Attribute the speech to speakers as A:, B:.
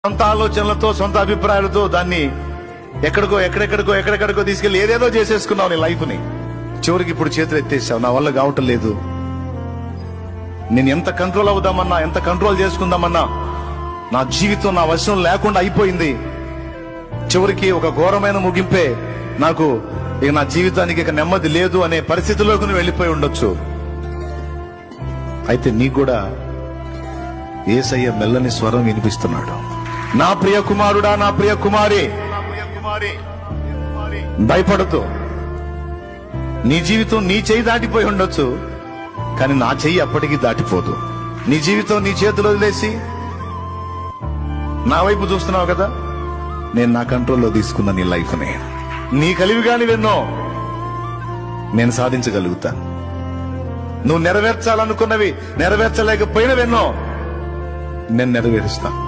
A: సొంత ఆలోచనలతో సొంత అభిప్రాయాలతో దాన్ని ఎక్కడికో తీసుకెళ్లి ఏదేదో చేసేసుకున్నావు నీ లైఫ్ ని. చివరికి ఇప్పుడు చేతులు ఎత్తేసావు, నా వల్ల కావటం లేదు. నేను ఎంత కంట్రోల్ అవుదామన్నా, ఎంత కంట్రోల్ చేసుకుందామన్నా నా జీవితం నా వశం లేకుండా అయిపోయింది. చివరికి ఒక ఘోరమైన ముగింపే నాకు, ఇక నా జీవితానికి ఇక నెమ్మది లేదు అనే పరిస్థితిలోకి నువ్వు వెళ్ళిపోయి ఉండొచ్చు. అయితే నీకు కూడా యేసయ్య మెల్లని స్వరం వినిపిస్తున్నాడు. నా ప్రియ కుమారుడా, నా ప్రియ కుమారి, భయపడదు. నీ జీవితం నీ చెయ్యి దాటిపోయి ఉండొచ్చు, కానీ నా చెయ్యి అప్పటికీ దాటిపోదు. నీ జీవితం నీ చేతిలో వదిలేసి నా వైపు చూస్తున్నావు కదా, నేను నా కంట్రోల్లో తీసుకున్న నీ లైఫ్ని. నీ కలివిగాని వెన్నో నేను సాధించగలుగుతాను. నువ్వు నెరవేర్చాలనుకున్నవి నెరవేర్చలేకపోయినవెన్నో నేను నెరవేరుస్తాను.